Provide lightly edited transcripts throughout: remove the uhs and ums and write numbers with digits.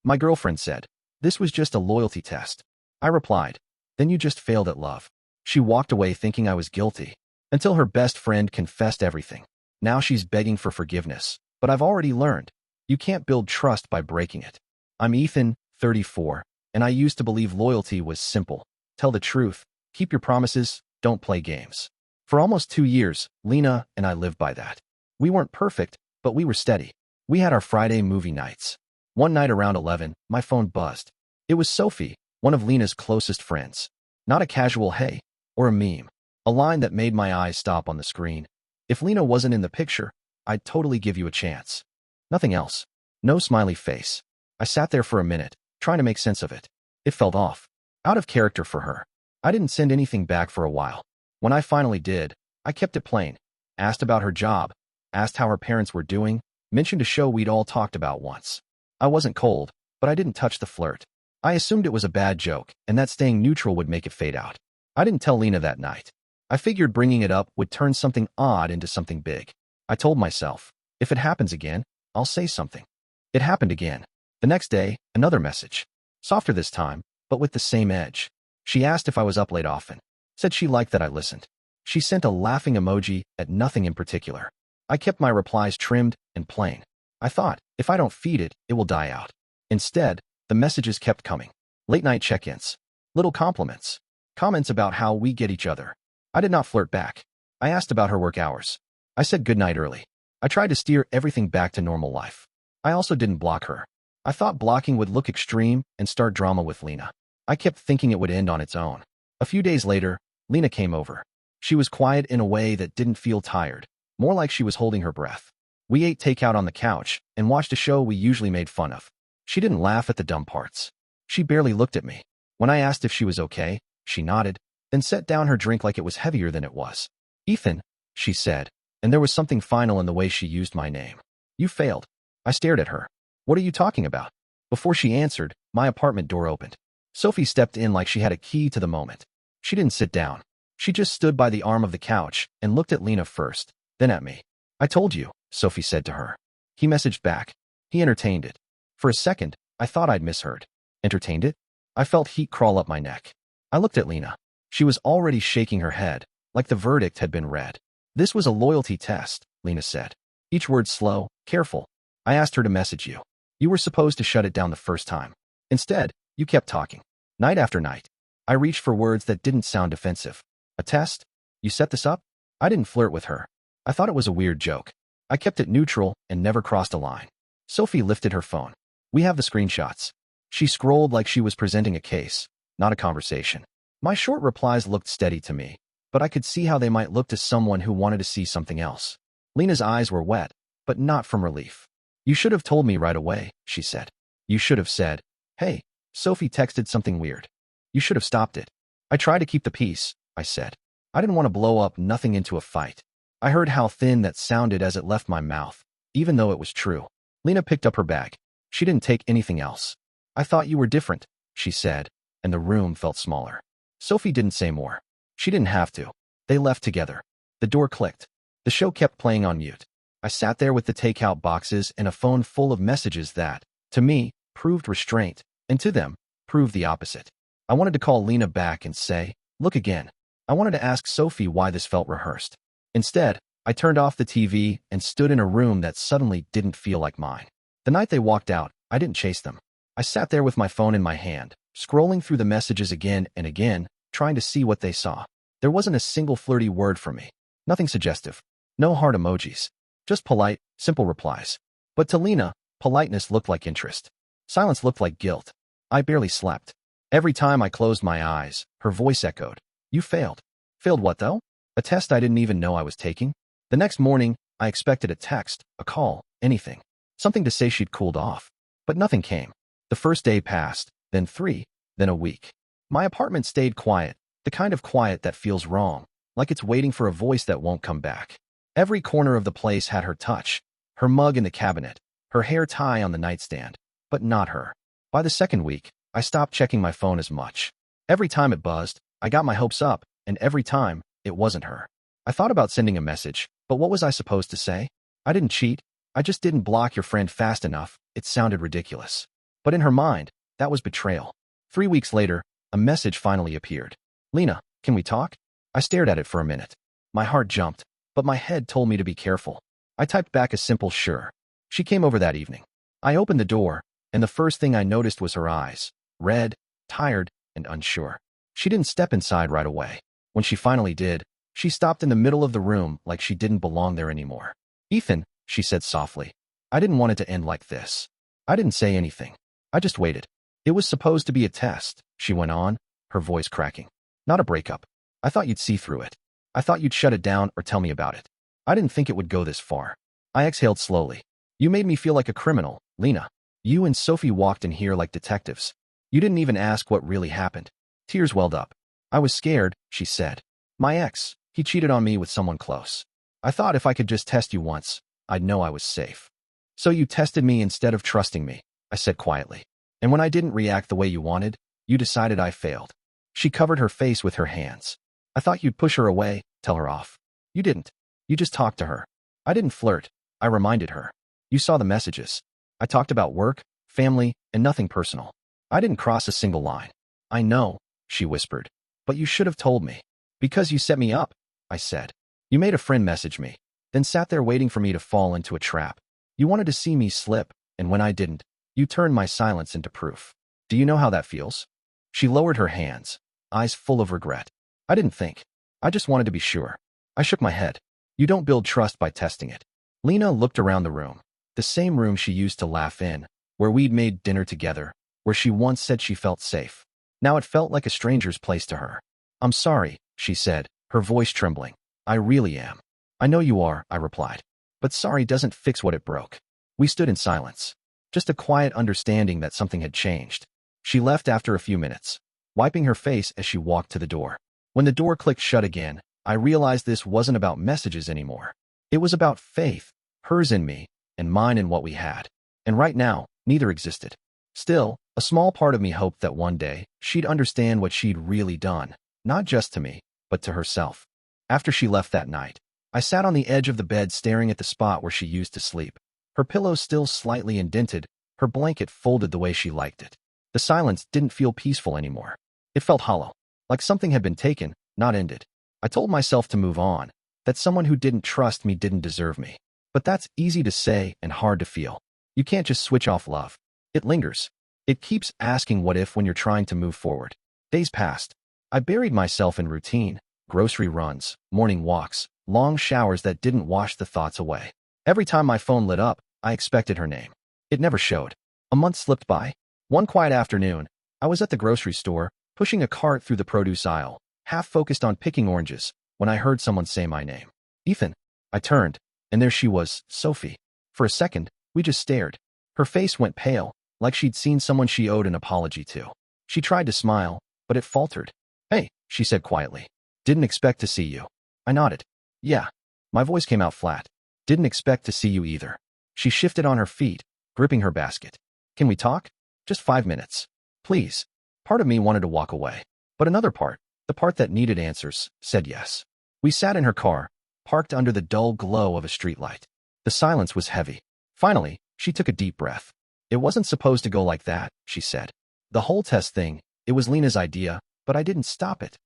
My girlfriend said, "This was just a loyalty test." I replied, "Then you just failed at love." She walked away thinking I was guilty, until her best friend confessed everything. Now she's begging for forgiveness, but I've already learned, you can't build trust by breaking it. I'm Ethan, 34, and I used to believe loyalty was simple. Tell the truth, keep your promises, don't play games. For almost 2 years, Lena and I lived by that. We weren't perfect, but we were steady. We had our Friday movie nights. One night around 11, my phone buzzed. It was Sophie, one of Lena's closest friends. Not a casual hey, or a meme. A line that made my eyes stop on the screen. If Lena wasn't in the picture, I'd totally give you a chance. Nothing else. No smiley face. I sat there for a minute, trying to make sense of it. It felt off. Out of character for her. I didn't send anything back for a while. When I finally did, I kept it plain. Asked about her job, asked how her parents were doing, mentioned a show we'd all talked about once. I wasn't cold, but I didn't touch the flirt. I assumed it was a bad joke, and that staying neutral would make it fade out. I didn't tell Lena that night. I figured bringing it up would turn something odd into something big. I told myself, if it happens again, I'll say something. It happened again. The next day, another message. Softer this time, but with the same edge. She asked if I was up late often. Said she liked that I listened. She sent a laughing emoji at nothing in particular. I kept my replies trimmed and plain. I thought, if I don't feed it, it will die out. Instead, the messages kept coming. Late-night check-ins. Little compliments. Comments about how we get each other. I did not flirt back. I asked about her work hours. I said goodnight early. I tried to steer everything back to normal life. I also didn't block her. I thought blocking would look extreme and start drama with Lena. I kept thinking it would end on its own. A few days later, Lena came over. She was quiet in a way that didn't feel tired, more like she was holding her breath. We ate takeout on the couch and watched a show we usually made fun of. She didn't laugh at the dumb parts. She barely looked at me. When I asked if she was okay, she nodded, then set down her drink like it was heavier than it was. "Ethan," she said, and there was something final in the way she used my name. "You failed." I stared at her. "What are you talking about?" Before she answered, my apartment door opened. Sophie stepped in like she had a key to the moment. She didn't sit down. She just stood by the arm of the couch and looked at Lena first, then at me. "I told you," Sophie said to her. He messaged back. He entertained it. For a second, I thought I'd misheard. Entertained it? I felt heat crawl up my neck. I looked at Lena. She was already shaking her head, like the verdict had been read. "This was a loyalty test," Lena said. Each word slow, careful. "I asked her to message you. You were supposed to shut it down the first time. Instead, you kept talking. Night after night." I reached for words that didn't sound defensive. "A test? You set this up?" I didn't flirt with her. I thought it was a weird joke. I kept it neutral and never crossed a line. Sophie lifted her phone. "We have the screenshots." She scrolled like she was presenting a case, not a conversation. My short replies looked steady to me, but I could see how they might look to someone who wanted to see something else. Lena's eyes were wet, but not from relief. "You should have told me right away," she said. "You should have said, 'Hey, Sophie texted something weird.' You should have stopped it." "I try to keep the peace," I said. I didn't want to blow up nothing into a fight. I heard how thin that sounded as it left my mouth, even though it was true. Lena picked up her bag. She didn't take anything else. "I thought you were different," she said, and the room felt smaller. Sophie didn't say more. She didn't have to. They left together. The door clicked. The show kept playing on mute. I sat there with the takeout boxes and a phone full of messages that, to me, proved restraint, and to them, proved the opposite. I wanted to call Lena back and say, "Look again." I wanted to ask Sophie why this felt rehearsed. Instead, I turned off the TV and stood in a room that suddenly didn't feel like mine. The night they walked out, I didn't chase them. I sat there with my phone in my hand, scrolling through the messages again and again, trying to see what they saw. There wasn't a single flirty word from me. Nothing suggestive. No heart emojis. Just polite, simple replies. But to Lena, politeness looked like interest. Silence looked like guilt. I barely slept. Every time I closed my eyes, her voice echoed. "You failed." Failed what, though? A test I didn't even know I was taking? The next morning, I expected a text, a call, anything. Something to say she'd cooled off. But nothing came. The first day passed, then 3, then a week. My apartment stayed quiet, the kind of quiet that feels wrong, like it's waiting for a voice that won't come back. Every corner of the place had her touch, her mug in the cabinet, her hair tie on the nightstand, but not her. By the second week, I stopped checking my phone as much. Every time it buzzed, I got my hopes up, and every time, it wasn't her. I thought about sending a message, but what was I supposed to say? I didn't cheat. I just didn't block your friend fast enough. It sounded ridiculous. But in her mind, that was betrayal. 3 weeks later, a message finally appeared. Lena, can we talk? I stared at it for a minute. My heart jumped, but my head told me to be careful. I typed back a simple sure. She came over that evening. I opened the door, and the first thing I noticed was her eyes, red, tired, and unsure. She didn't step inside right away. When she finally did, she stopped in the middle of the room like she didn't belong there anymore. Ethan, she said softly, I didn't want it to end like this. I didn't say anything. I just waited. It was supposed to be a test, she went on, her voice cracking. Not a breakup. I thought you'd see through it. I thought you'd shut it down or tell me about it. I didn't think it would go this far. I exhaled slowly. You made me feel like a criminal, Lena. You and Sophie walked in here like detectives. You didn't even ask what really happened. Tears welled up. I was scared, she said. My ex, he cheated on me with someone close. I thought if I could just test you once, I'd know I was safe. So you tested me instead of trusting me, I said quietly. And when I didn't react the way you wanted, you decided I failed. She covered her face with her hands. I thought you'd push her away, tell her off. You didn't. You just talked to her. I didn't flirt, I reminded her. You saw the messages. I talked about work, family, and nothing personal. I didn't cross a single line. I know, she whispered. But you should have told me. Because you set me up, I said. You made a friend message me, then sat there waiting for me to fall into a trap. You wanted to see me slip, and when I didn't, you turned my silence into proof. Do you know how that feels? She lowered her hands, eyes full of regret. I didn't think. I just wanted to be sure. I shook my head. You don't build trust by testing it. Lena looked around the room. The same room she used to laugh in, where we'd made dinner together, where she once said she felt safe. Now it felt like a stranger's place to her. I'm sorry, she said, her voice trembling. I really am. I know you are, I replied. But sorry doesn't fix what it broke. We stood in silence. Just a quiet understanding that something had changed. She left after a few minutes, wiping her face as she walked to the door. When the door clicked shut again, I realized this wasn't about messages anymore. It was about faith, hers in me, and mine in what we had. And right now, neither existed. Still, a small part of me hoped that one day, she'd understand what she'd really done, not just to me, but to herself. After she left that night, I sat on the edge of the bed staring at the spot where she used to sleep. Her pillow still slightly indented, her blanket folded the way she liked it. The silence didn't feel peaceful anymore. It felt hollow, like something had been taken, not ended. I told myself to move on, that someone who didn't trust me didn't deserve me. But that's easy to say and hard to feel. You can't just switch off love. It lingers. It keeps asking what if when you're trying to move forward. Days passed. I buried myself in routine, grocery runs, morning walks, long showers that didn't wash the thoughts away. Every time my phone lit up, I expected her name. It never showed. A month slipped by. One quiet afternoon, I was at the grocery store, pushing a cart through the produce aisle, half focused on picking oranges, when I heard someone say my name. Ethan. I turned, and there she was, Sophie. For a second, we just stared. Her face went pale, like she'd seen someone she owed an apology to. She tried to smile, but it faltered. Hey, she said quietly. Didn't expect to see you. I nodded. Yeah. My voice came out flat. Didn't expect to see you either. She shifted on her feet, gripping her basket. Can we talk? Just 5 minutes. Please. Part of me wanted to walk away. But another part, the part that needed answers, said yes. We sat in her car, parked under the dull glow of a streetlight. The silence was heavy. Finally, she took a deep breath. It wasn't supposed to go like that, she said. The whole test thing, it was Lena's idea, but I didn't stop it.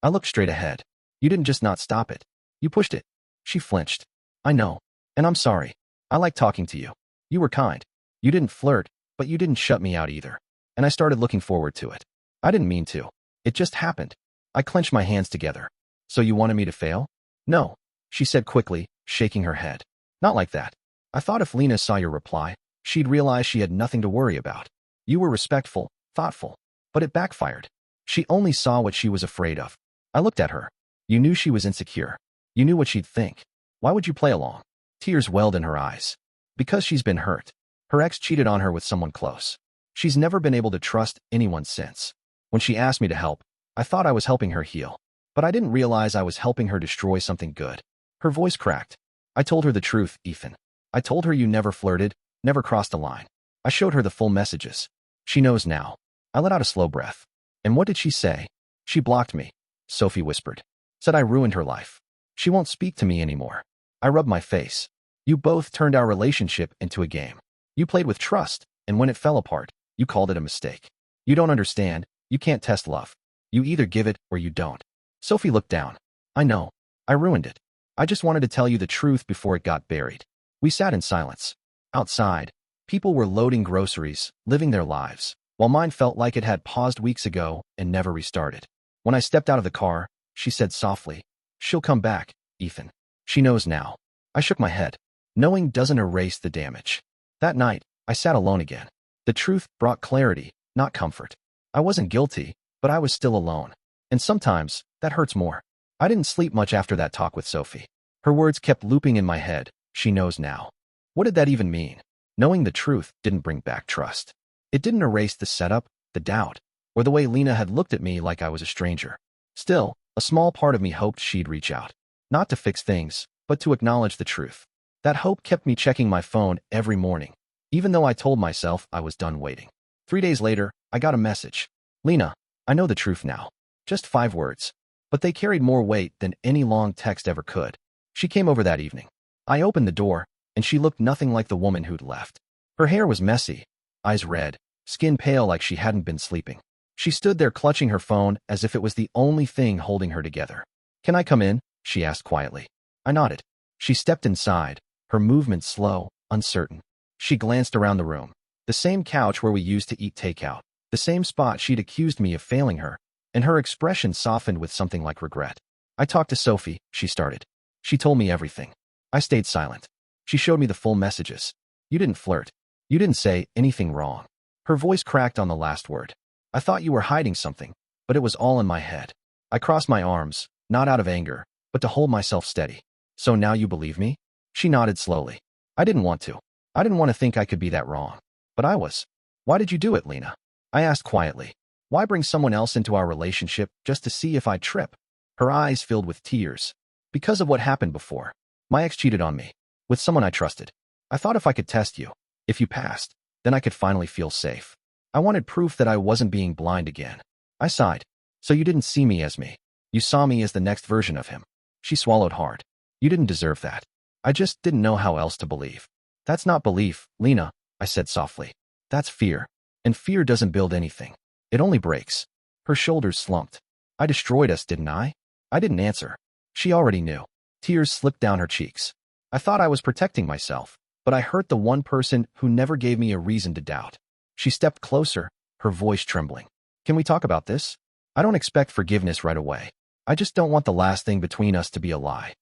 I looked straight ahead. You didn't just not stop it. You pushed it. She flinched. I know. And I'm sorry. I like talking to you. You were kind. You didn't flirt, but you didn't shut me out either. And I started looking forward to it. I didn't mean to. It just happened. I clenched my hands together. So you wanted me to fail? No, she said quickly, shaking her head. Not like that. I thought if Lena saw your reply, she'd realize she had nothing to worry about. You were respectful, thoughtful. But it backfired. She only saw what she was afraid of. I looked at her. You knew she was insecure. You knew what she'd think. Why would you play along? Tears welled in her eyes. Because she's been hurt. Her ex cheated on her with someone close. She's never been able to trust anyone since. When she asked me to help, I thought I was helping her heal. But I didn't realize I was helping her destroy something good. Her voice cracked. I told her the truth, Ethan. I told her you never flirted, never crossed a line. I showed her the full messages. She knows now. I let out a slow breath. And what did she say? She blocked me, Sophie whispered. Said I ruined her life. She won't speak to me anymore. I rubbed my face. You both turned our relationship into a game. You played with trust, and when it fell apart, You called it a mistake. You don't understand. You can't test love. You either give it or you don't. Sophie looked down. I know. I ruined it. I just wanted to tell you the truth before it got buried. We sat in silence. Outside, people were loading groceries, living their lives, while mine felt like it had paused weeks ago and never restarted. When I stepped out of the car, she said softly, "She'll come back, Ethan. She knows now." I shook my head. Knowing doesn't erase the damage. That night, I sat alone again. The truth brought clarity, not comfort. I wasn't guilty, but I was still alone. And sometimes, that hurts more. I didn't sleep much after that talk with Sophie. Her words kept looping in my head. She knows now. What did that even mean? Knowing the truth didn't bring back trust. It didn't erase the setup, the doubt, or the way Lena had looked at me like I was a stranger. Still, a small part of me hoped she'd reach out. Not to fix things, but to acknowledge the truth. That hope kept me checking my phone every morning, even though I told myself I was done waiting. 3 days later, I got a message. "Lena, I know the truth now." Just 5 words. But they carried more weight than any long text ever could. She came over that evening. I opened the door, and she looked nothing like the woman who'd left. Her hair was messy, eyes red, skin pale like she hadn't been sleeping. She stood there clutching her phone as if it was the only thing holding her together. "Can I come in?" she asked quietly. I nodded. She stepped inside, her movements slow, uncertain. She glanced around the room. The same couch where we used to eat takeout. The same spot she'd accused me of failing her, and her expression softened with something like regret. "I talked to Sophie," she started. "She told me everything." I stayed silent. She showed me the full messages. "You didn't flirt. You didn't say anything wrong." Her voice cracked on the last word. "I thought you were hiding something, but it was all in my head." I crossed my arms, not out of anger, but to hold myself steady. "So now you believe me?" She nodded slowly. "I didn't want to. I didn't want to think I could be that wrong. But I was." "Why did you do it, Lena?" I asked quietly. "Why bring someone else into our relationship just to see if I'd trip?" Her eyes filled with tears. "Because of what happened before. My ex cheated on me. With someone I trusted. I thought if I could test you, if you passed, then I could finally feel safe. I wanted proof that I wasn't being blind again." I sighed. "So you didn't see me as me. You saw me as the next version of him." She swallowed hard. "You didn't deserve that. I just didn't know how else to believe." "That's not belief, Lena," I said softly. "That's fear. And fear doesn't build anything. It only breaks." Her shoulders slumped. "I destroyed us, didn't I?" I didn't answer. She already knew. Tears slipped down her cheeks. I thought I was protecting myself, but I hurt the one person who never gave me a reason to doubt. She stepped closer, her voice trembling. "Can we talk about this? I don't expect forgiveness right away. I just don't want the last thing between us to be a lie."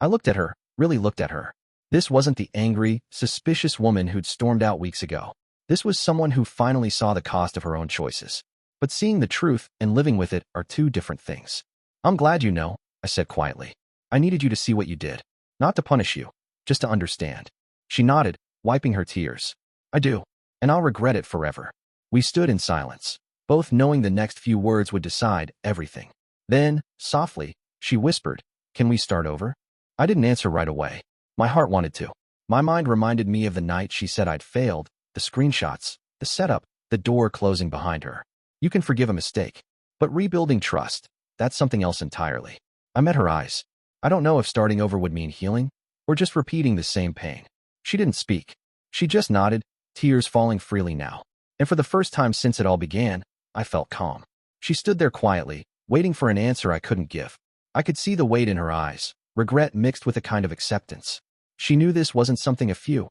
I looked at her, really looked at her. This wasn't the angry, suspicious woman who'd stormed out weeks ago. This was someone who finally saw the cost of her own choices. But seeing the truth and living with it are two different things. "I'm glad you know," I said quietly. "I needed you to see what you did. Not to punish you, just to understand." She nodded, wiping her tears. "I do. And I'll regret it forever." We stood in silence, both knowing the next few words would decide everything. Then, softly, she whispered, "Can we start over?" I didn't answer right away. My heart wanted to. My mind reminded me of the night she said I'd failed, the screenshots, the setup, the door closing behind her. You can forgive a mistake, but rebuilding trust, that's something else entirely. I met her eyes. I don't know if starting over would mean healing, or just repeating the same pain. She didn't speak. She just nodded, tears falling freely now. And for the first time since it all began, I felt calm. She stood there quietly, waiting for an answer I couldn't give. I could see the weight in her eyes, regret mixed with a kind of acceptance. She knew this wasn't something a few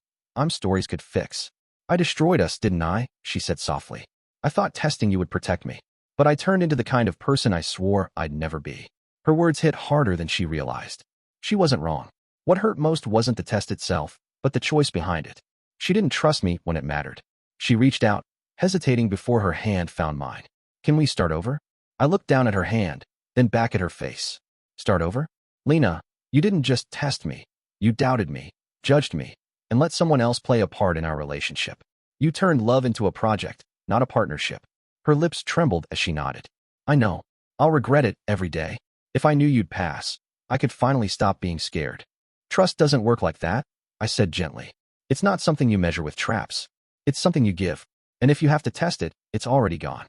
stories could fix. "I destroyed us, didn't I?" she said softly. "I thought testing you would protect me. But I turned into the kind of person I swore I'd never be." Her words hit harder than she realized. She wasn't wrong. What hurt most wasn't the test itself, but the choice behind it. She didn't trust me when it mattered. She reached out, hesitating before her hand found mine. "Can we start over?" I looked down at her hand, then back at her face. "Start over? Lena, you didn't just test me. You doubted me, judged me, and let someone else play a part in our relationship. You turned love into a project, not a partnership." Her lips trembled as she nodded. "I know. I'll regret it every day. If I knew you'd pass, I could finally stop being scared." "Trust doesn't work like that," I said gently. "It's not something you measure with traps. It's something you give. And if you have to test it, it's already gone."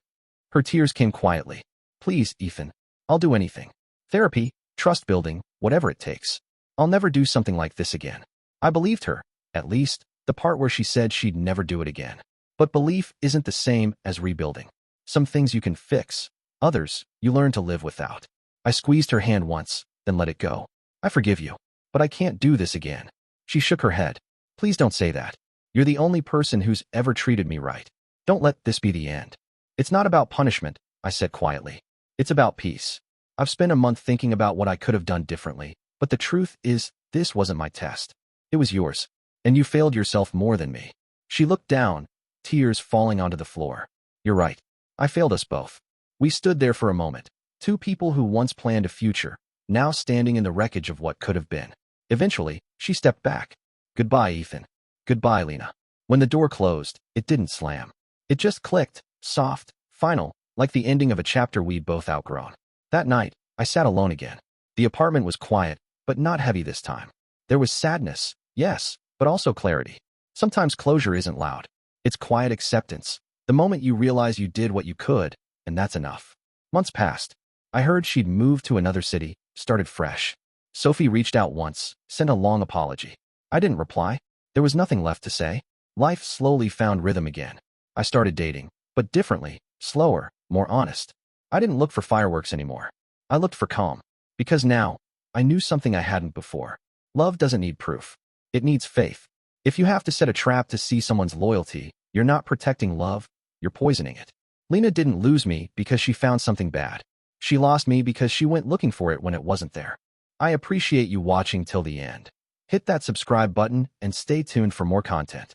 Her tears came quietly. "Please, Ethan. I'll do anything. Therapy, trust building, whatever it takes. I'll never do something like this again." I believed her, at least, the part where she said she'd never do it again. But belief isn't the same as rebuilding. Some things you can fix. Others, you learn to live without. I squeezed her hand once, then let it go. I forgive you. But I can't do this again. She shook her head. Please don't say that. You're the only person who's ever treated me right. Don't let this be the end. It's not about punishment, I said quietly. It's about peace. I've spent a month thinking about what I could have done differently, but the truth is, this wasn't my test. It was yours. And you failed yourself more than me. She looked down, tears falling onto the floor. You're right. I failed us both. We stood there for a moment. Two people who once planned a future, now standing in the wreckage of what could have been. Eventually, she stepped back. Goodbye, Ethan. Goodbye, Lena. When the door closed, it didn't slam. It just clicked, soft, final, like the ending of a chapter we'd both outgrown. That night, I sat alone again. The apartment was quiet, but not heavy this time. There was sadness, yes, but also clarity. Sometimes closure isn't loud. It's quiet acceptance. The moment you realize you did what you could, and that's enough. Months passed. I heard she'd moved to another city, started fresh. Sophie reached out once, sent a long apology. I didn't reply. There was nothing left to say. Life slowly found rhythm again. I started dating, but differently, slower, more honest. I didn't look for fireworks anymore. I looked for calm. Because now, I knew something I hadn't before. Love doesn't need proof. It needs faith. If you have to set a trap to see someone's loyalty, you're not protecting love, you're poisoning it. Lena didn't lose me because she found something bad. She lost me because she went looking for it when it wasn't there. I appreciate you watching till the end. Hit that subscribe button and stay tuned for more content.